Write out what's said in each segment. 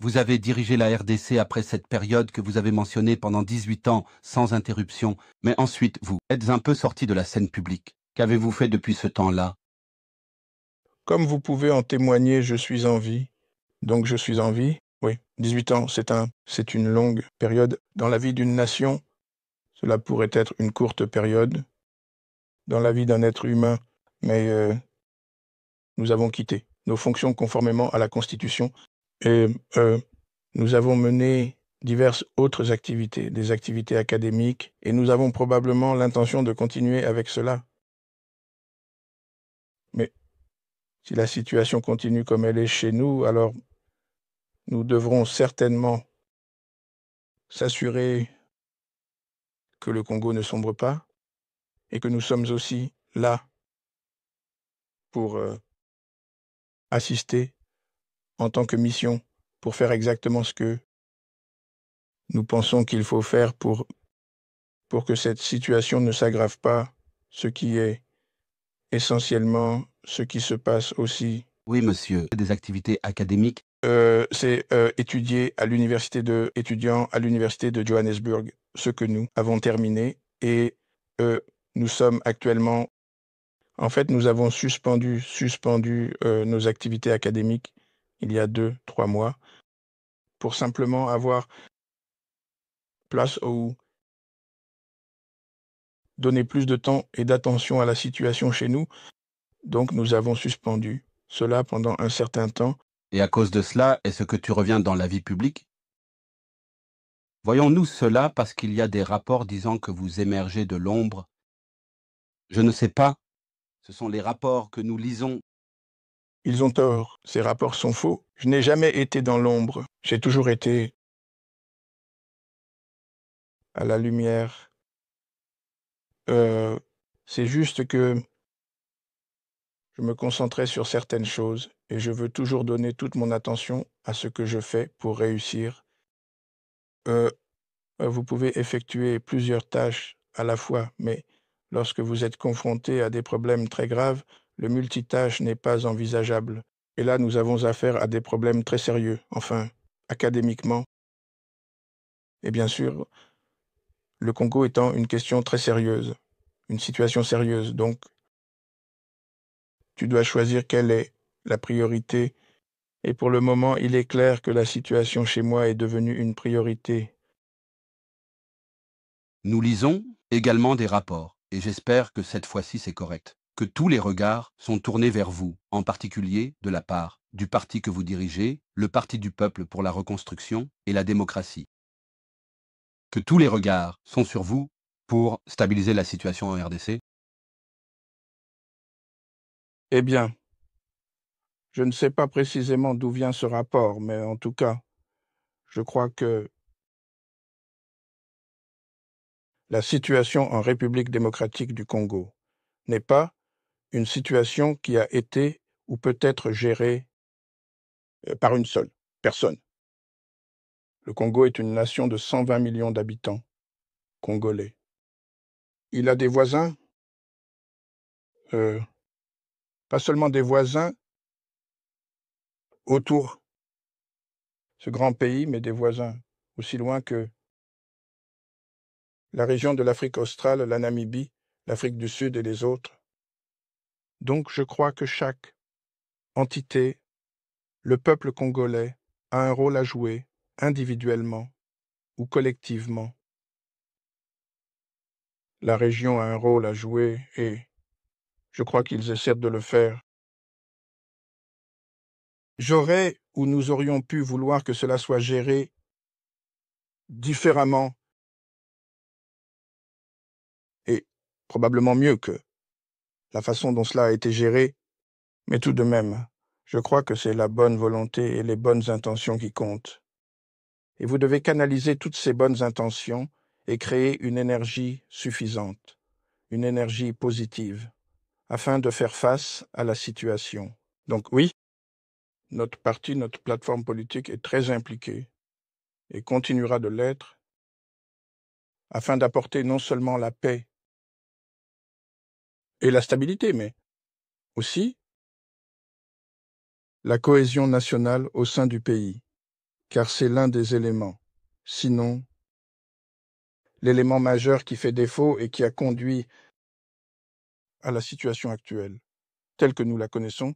Vous avez dirigé la RDC après cette période que vous avez mentionnée pendant 18 ans sans interruption, mais ensuite vous êtes un peu sorti de la scène publique. Qu'avez-vous fait depuis ce temps-là? Comme vous pouvez en témoigner, je suis en vie. Donc je suis en vie. Oui, 18 ans, c'est une longue période. Dans la vie d'une nation, cela pourrait être une courte période. Dans la vie d'un être humain, mais nous avons quitté nos fonctions conformément à la Constitution et nous avons mené diverses autres activités, des activités académiques, et nous avons probablement l'intention de continuer avec cela. Mais si la situation continue comme elle est chez nous, alors nous devrons certainement s'assurer que le Congo ne sombre pas et que nous sommes aussi là pour assister en tant que mission, pour faire exactement ce que nous pensons qu'il faut faire pour que cette situation ne s'aggrave pas, ce qui est essentiellement ce qui se passe aussi. Oui, monsieur. Des activités académiques. C'est étudier étudiant à l'université de Johannesburg, ce que nous avons terminé, et nous sommes actuellement, en fait, nous avons suspendu nos activités académiques il y a 2-3 mois pour simplement avoir place ou donner plus de temps et d'attention à la situation chez nous. Donc nous avons suspendu cela pendant un certain temps. Et à cause de cela, est-ce que tu reviens dans la vie publique? Voyons-nous cela parce qu'il y a des rapports disant que vous émergez de l'ombre. Je ne sais pas. Ce sont les rapports que nous lisons. Ils ont tort, ces rapports sont faux. Je n'ai jamais été dans l'ombre, j'ai toujours été à la lumière. C'est juste que je me concentrais sur certaines choses et je veux toujours donner toute mon attention à ce que je fais pour réussir. Vous pouvez effectuer plusieurs tâches à la fois, mais lorsque vous êtes confronté à des problèmes très graves, le multitâche n'est pas envisageable. Et là, nous avons affaire à des problèmes très sérieux, enfin, académiquement. Et bien sûr, le Congo étant une question très sérieuse, une situation sérieuse. Donc, tu dois choisir quelle est la priorité. Et pour le moment, il est clair que la situation chez moi est devenue une priorité. Nous lisons également des rapports, et j'espère que cette fois-ci c'est correct, que tous les regards sont tournés vers vous, en particulier de la part du parti que vous dirigez, le Parti du peuple pour la reconstruction et la démocratie. Que tous les regards sont sur vous pour stabiliser la situation en RDC. Eh bien, je ne sais pas précisément d'où vient ce rapport, mais en tout cas, je crois que la situation en République démocratique du Congo n'est pas une situation qui a été ou peut être gérée par une seule personne. Le Congo est une nation de 120 millions d'habitants congolais. Il a des voisins, euh, pas seulement des voisins autour de ce grand pays, mais des voisins aussi loin que la région de l'Afrique australe, la Namibie, l'Afrique du Sud et les autres. Donc je crois que chaque entité, le peuple congolais, a un rôle à jouer, individuellement ou collectivement. La région a un rôle à jouer et je crois qu'ils essaient de le faire. J'aurais ou nous aurions pu vouloir que cela soit géré différemment et probablement mieux que la façon dont cela a été géré, mais tout de même, je crois que c'est la bonne volonté et les bonnes intentions qui comptent. Et vous devez canaliser toutes ces bonnes intentions et créer une énergie suffisante, une énergie positive, afin de faire face à la situation. Donc oui, notre parti, notre plateforme politique est très impliquée et continuera de l'être afin d'apporter non seulement la paix et la stabilité, mais aussi la cohésion nationale au sein du pays. car c'est l'un des éléments, sinon l'élément majeur qui fait défaut et qui a conduit à la situation actuelle, telle que nous la connaissons.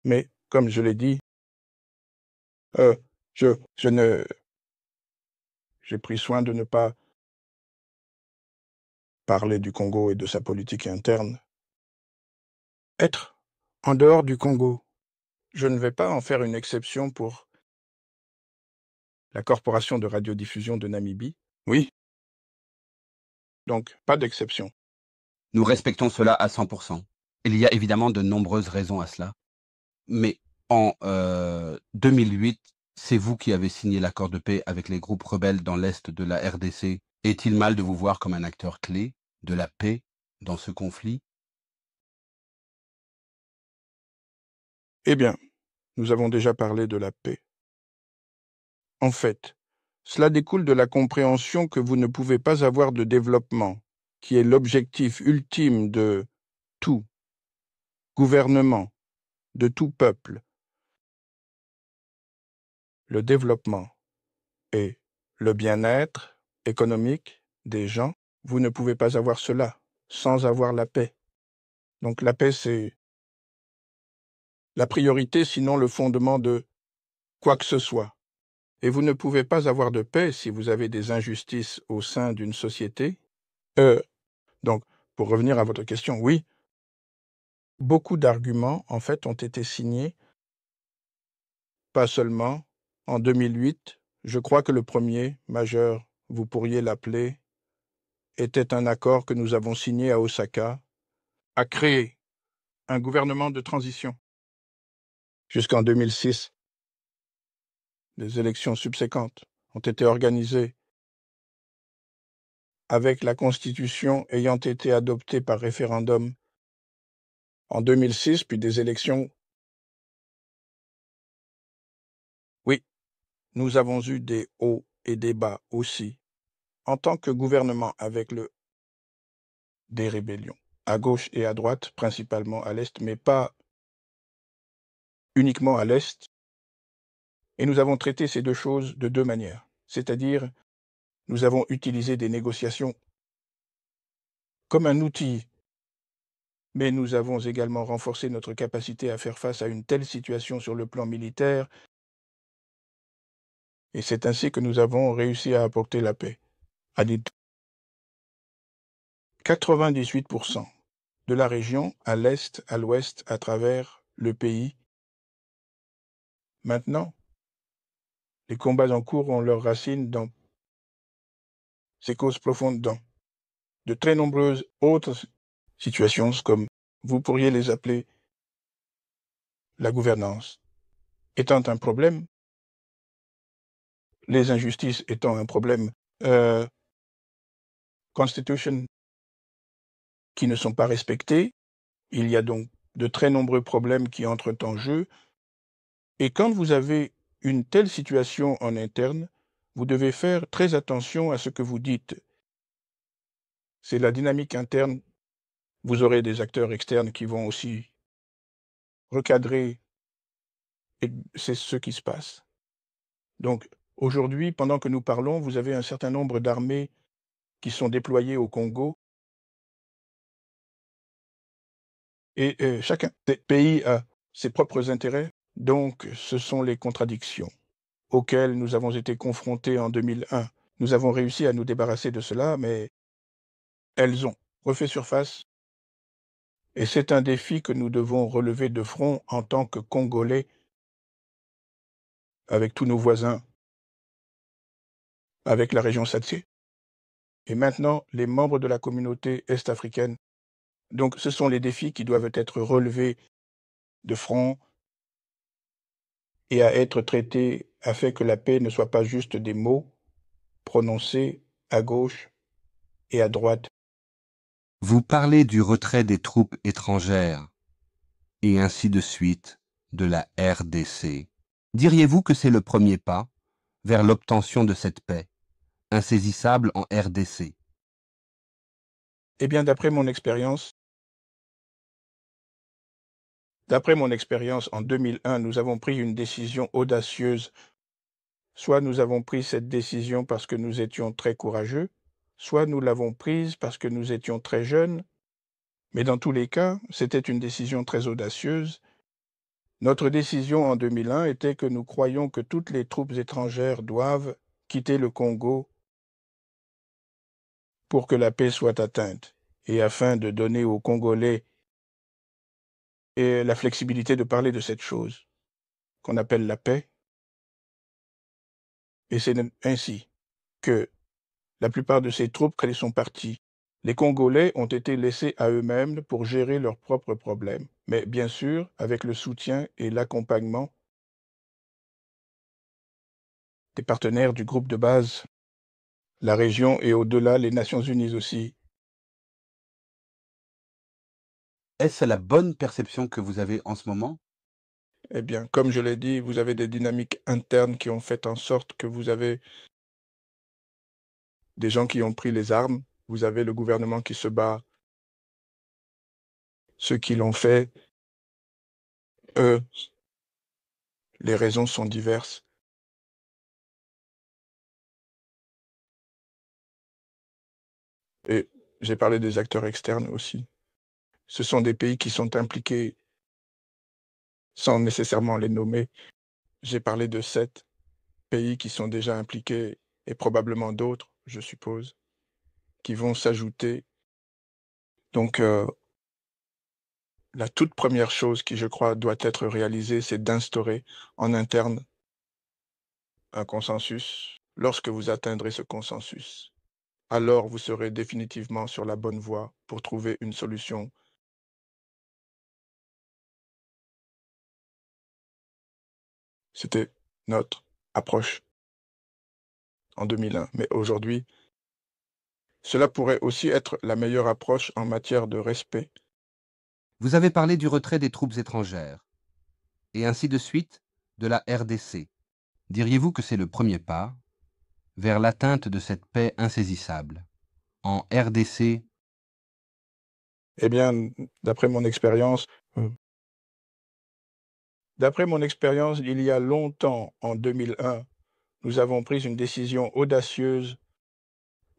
Mais, comme je l'ai dit, j'ai pris soin de ne pas parler du Congo et de sa politique interne. Être en dehors du Congo, je ne vais pas en faire une exception pour la corporation de radiodiffusion de Namibie. Oui. Donc, pas d'exception. Nous respectons cela à 100%. Il y a évidemment de nombreuses raisons à cela. Mais en 2008, c'est vous qui avez signé l'accord de paix avec les groupes rebelles dans l'est de la RDC. Est-il mal de vous voir comme un acteur clé de la paix dans ce conflit? Eh bien, nous avons déjà parlé de la paix. En fait, cela découle de la compréhension que vous ne pouvez pas avoir de développement, qui est l'objectif ultime de tout gouvernement, de tout peuple. Le développement et le bien-être économique des gens, vous ne pouvez pas avoir cela sans avoir la paix. Donc la paix, c'est la priorité, sinon le fondement de quoi que ce soit. Et vous ne pouvez pas avoir de paix si vous avez des injustices au sein d'une société. Donc, pour revenir à votre question, oui, beaucoup d'arguments, en fait, ont été signés, pas seulement en 2008. Je crois que le premier, majeur, vous pourriez l'appeler, était un accord que nous avons signé à Osaka, à créer un gouvernement de transition. Jusqu'en 2006, les élections subséquentes ont été organisées avec la Constitution ayant été adoptée par référendum en 2006, puis des élections. Oui, nous avons eu des hauts et des bas aussi, en tant que gouvernement avec des rébellions, à gauche et à droite, principalement à l'Est, mais pas uniquement à l'Est. Et nous avons traité ces deux choses de deux manières, c'est-à-dire nous avons utilisé des négociations comme un outil, mais nous avons également renforcé notre capacité à faire face à une telle situation sur le plan militaire, et c'est ainsi que nous avons réussi à apporter la paix. À 98% de la région, à l'Est, à l'Ouest, à travers le pays. Maintenant, les combats en cours ont leurs racines dans ces causes profondes, dans de très nombreuses autres situations, comme vous pourriez les appeler la gouvernance, étant un problème, les injustices étant un problème, constitution qui ne sont pas respectées. Il y a donc de très nombreux problèmes qui entrent en jeu. Et quand vous avez une telle situation en interne, vous devez faire très attention à ce que vous dites. C'est la dynamique interne. Vous aurez des acteurs externes qui vont aussi recadrer, et c'est ce qui se passe. Donc, aujourd'hui, pendant que nous parlons, vous avez un certain nombre d'armées qui sont déployées au Congo. Et chacun des pays a ses propres intérêts. Donc, ce sont les contradictions auxquelles nous avons été confrontés en 2001. Nous avons réussi à nous débarrasser de cela, mais elles ont refait surface. Et c'est un défi que nous devons relever de front en tant que Congolais, avec tous nos voisins, avec la région SADC. Et maintenant, les membres de la communauté est-africaine. Donc, ce sont les défis qui doivent être relevés de front et à être traités afin que la paix ne soit pas juste des mots prononcés à gauche et à droite. Vous parlez du retrait des troupes étrangères et ainsi de suite de la RDC. Diriez-vous que c'est le premier pas vers l'obtention de cette paix, insaisissable en RDC? Eh bien, d'après mon expérience, D'après mon expérience, en 2001, nous avons pris une décision audacieuse. Soit nous avons pris cette décision parce que nous étions très courageux, soit nous l'avons prise parce que nous étions très jeunes, mais dans tous les cas, c'était une décision très audacieuse. Notre décision en 2001 était que nous croyons que toutes les troupes étrangères doivent quitter le Congo pour que la paix soit atteinte, et afin de donner aux Congolais la flexibilité de parler de cette chose qu'on appelle la paix. Et c'est ainsi que la plupart de ces troupes sont parties. Les Congolais ont été laissés à eux-mêmes pour gérer leurs propres problèmes, mais bien sûr avec le soutien et l'accompagnement des partenaires du groupe de base, la région et au-delà les Nations Unies aussi. Est-ce la bonne perception que vous avez en ce moment? Eh bien, comme je l'ai dit, vous avez des dynamiques internes qui ont fait en sorte que vous avez des gens qui ont pris les armes, vous avez le gouvernement qui se bat, ceux qui l'ont fait, eux, les raisons sont diverses. Et j'ai parlé des acteurs externes aussi. Ce sont des pays qui sont impliqués sans nécessairement les nommer. J'ai parlé de 7 pays qui sont déjà impliqués et probablement d'autres, je suppose, qui vont s'ajouter. Donc, la toute première chose qui, je crois, doit être réalisée, c'est d'instaurer en interne un consensus. Lorsque vous atteindrez ce consensus, alors vous serez définitivement sur la bonne voie pour trouver une solution. C'était notre approche en 2001. Mais aujourd'hui, cela pourrait aussi être la meilleure approche en matière de respect. Vous avez parlé du retrait des troupes étrangères, et ainsi de suite de la RDC. Diriez-vous que c'est le premier pas vers l'atteinte de cette paix insaisissable? En RDC, Eh bien, d'après mon expérience, euh, il y a longtemps, en 2001, nous avons pris une décision audacieuse.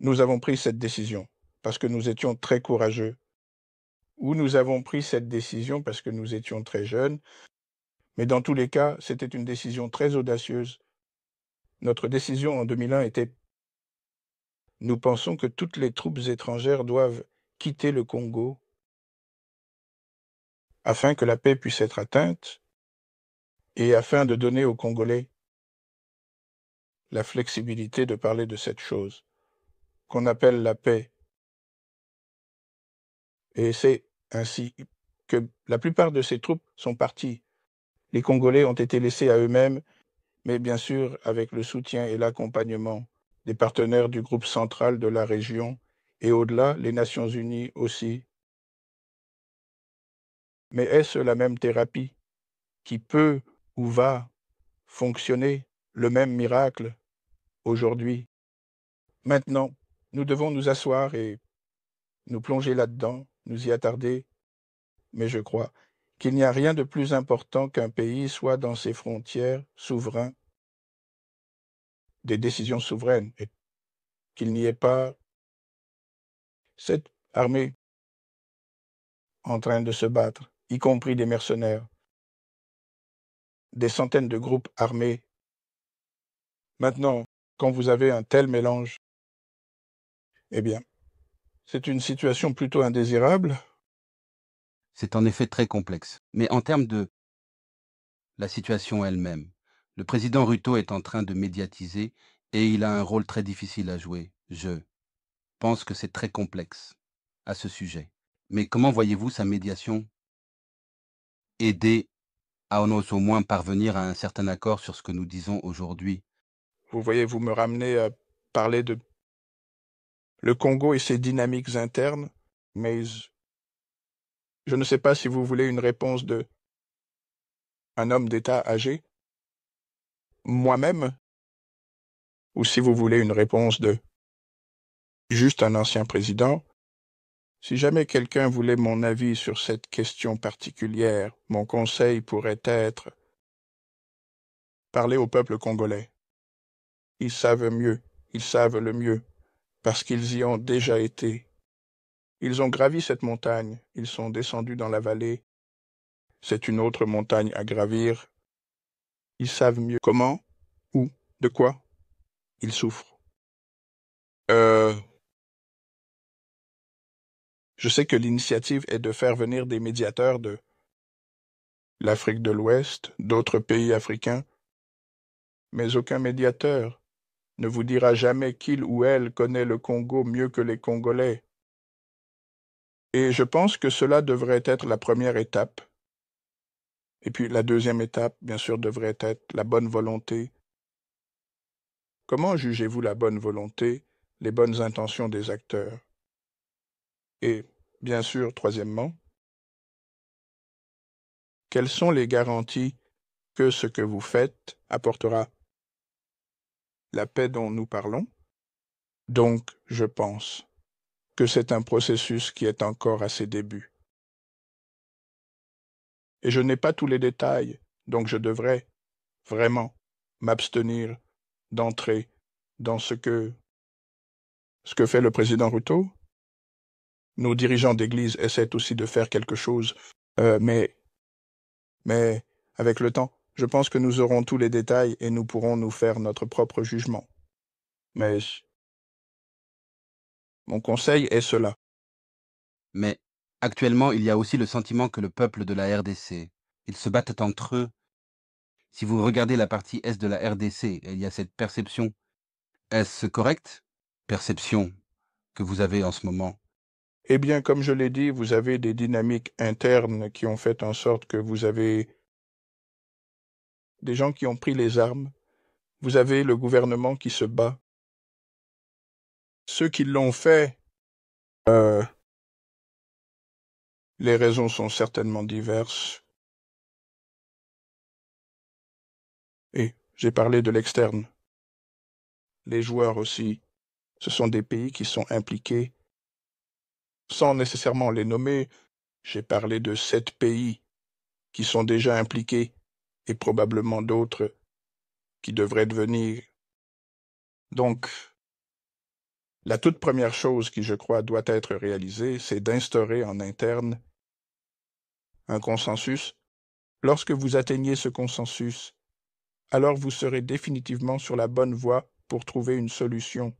Nous avons pris cette décision parce que nous étions très courageux, ou nous avons pris cette décision parce que nous étions très jeunes, mais dans tous les cas, c'était une décision très audacieuse. Notre décision en 2001 était: nous pensons que toutes les troupes étrangères doivent quitter le Congo afin que la paix puisse être atteinte et afin de donner aux Congolais la flexibilité de parler de cette chose qu'on appelle la paix. Et c'est ainsi que la plupart de ces troupes sont parties. Les Congolais ont été laissés à eux-mêmes, mais bien sûr avec le soutien et l'accompagnement des partenaires du groupe central de la région et au-delà, les Nations Unies aussi. Mais est-ce la même thérapie qui peut ou va fonctionner, le même miracle aujourd'hui? Maintenant, nous devons nous asseoir et nous plonger là-dedans, nous y attarder, mais je crois qu'il n'y a rien de plus important qu'un pays soit dans ses frontières souverain, des décisions souveraines, et qu'il n'y ait pas cette armée en train de se battre, y compris des mercenaires, des centaines de groupes armés. Maintenant, quand vous avez un tel mélange, eh bien, c'est une situation plutôt indésirable. c'est en effet très complexe. Mais en termes de la situation elle-même, le président Ruto est en train de médiatiser et il a un rôle très difficile à jouer. Je pense que c'est très complexe à ce sujet. Mais comment voyez-vous sa médiation aider à au moins parvenir à un certain accord sur ce que nous disons aujourd'hui? Vous voyez, vous me ramenez à parler de le Congo et ses dynamiques internes, mais je ne sais pas si vous voulez une réponse de un homme d'État âgé, moi-même, ou si vous voulez une réponse de juste un ancien président. Si jamais quelqu'un voulait mon avis sur cette question particulière, mon conseil pourrait être parler au peuple congolais. Ils savent mieux, ils savent le mieux, parce qu'ils y ont déjà été. Ils ont gravi cette montagne, ils sont descendus dans la vallée. C'est une autre montagne à gravir. Ils savent mieux comment, où, de quoi ils souffrent. Je sais que l'initiative est de faire venir des médiateurs de l'Afrique de l'Ouest, d'autres pays africains, mais aucun médiateur ne vous dira jamais qu'il ou elle connaît le Congo mieux que les Congolais. Et je pense que cela devrait être la première étape. Et puis la deuxième étape, bien sûr, devrait être la bonne volonté. Comment jugez-vous la bonne volonté, les bonnes intentions des acteurs? Et, bien sûr, troisièmement, quelles sont les garanties que ce que vous faites apportera la paix dont nous parlons? Donc, je pense que c'est un processus qui est encore à ses débuts. Et je n'ai pas tous les détails, donc je devrais vraiment m'abstenir d'entrer dans ce que fait le président Ruto. Nos dirigeants d'église essaient aussi de faire quelque chose, mais avec le temps, je pense que nous aurons tous les détails et nous pourrons nous faire notre propre jugement. Mais mon conseil est cela. Mais actuellement, il y a aussi le sentiment que le peuple de la RDC, ils se battent entre eux. Si vous regardez la partie est de la RDC, il y a cette perception. Est-ce correct? Perception que vous avez en ce moment. Eh bien, comme je l'ai dit, vous avez des dynamiques internes qui ont fait en sorte que vous avez des gens qui ont pris les armes. Vous avez le gouvernement qui se bat. Ceux qui l'ont fait, les raisons sont certainement diverses. Et j'ai parlé de l'externe. Les joueurs aussi, ce sont des pays qui sont impliqués. Sans nécessairement les nommer, j'ai parlé de 7 pays qui sont déjà impliqués et probablement d'autres qui devraient devenir. Donc, la toute première chose qui, je crois, doit être réalisée, c'est d'instaurer en interne un consensus. Lorsque vous atteignez ce consensus, alors vous serez définitivement sur la bonne voie pour trouver une solution.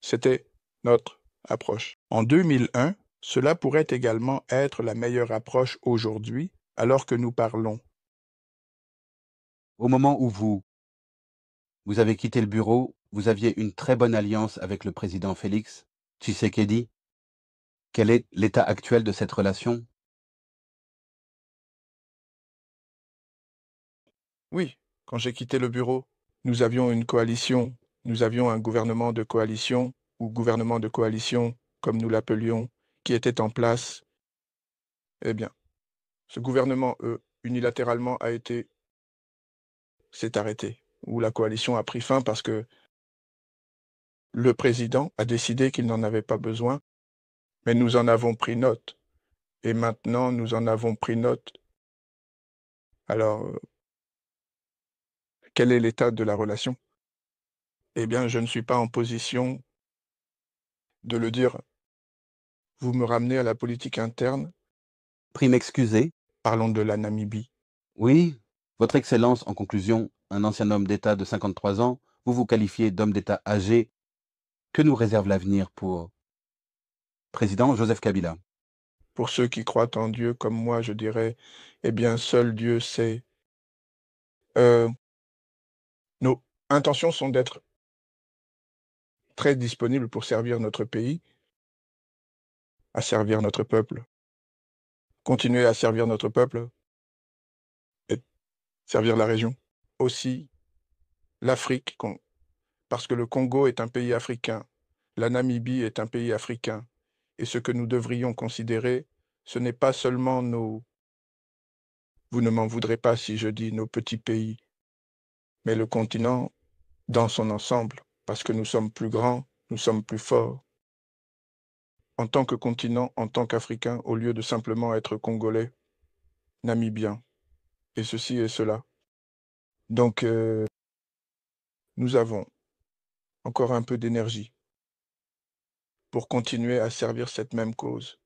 C'était notre approche. En 2001, cela pourrait également être la meilleure approche aujourd'hui, alors que nous parlons. Au moment où vous avez quitté le bureau, vous aviez une très bonne alliance avec le président Félix Tshisekedi. Quel est l'état actuel de cette relation? Oui, quand j'ai quitté le bureau, nous avions une coalition, nous avions un gouvernement de coalition, ou gouvernement de coalition, comme nous l'appelions, qui était en place. Eh bien, ce gouvernement, unilatéralement, s'est arrêté, ou la coalition a pris fin parce que le président a décidé qu'il n'en avait pas besoin, mais nous en avons pris note. Et maintenant, nous en avons pris note. Alors, quel est l'état de la relation? Eh bien, je ne suis pas en position de le dire. Vous me ramenez à la politique interne. Prie m'excuser. Parlons de la Namibie. Oui, Votre Excellence, en conclusion, un ancien homme d'État de 53 ans, vous vous qualifiez d'homme d'État âgé. Que nous réserve l'avenir pour président Joseph Kabila? Pour ceux qui croient en Dieu comme moi, je dirais, eh bien, seul Dieu sait. Nos intentions sont d'être très disponibles pour servir notre pays, à servir notre peuple, continuer à servir notre peuple et servir la région. Aussi l'Afrique, parce que le Congo est un pays africain, la Namibie est un pays africain, et ce que nous devrions considérer, ce n'est pas seulement vous ne m'en voudrez pas si je dis nos petits pays, mais le continent dans son ensemble. parce que nous sommes plus grands, nous sommes plus forts. En tant que continent, en tant qu'Africains, au lieu de simplement être Congolais, Namibiens, et ceci et cela. Donc, nous avons encore un peu d'énergie pour continuer à servir cette même cause.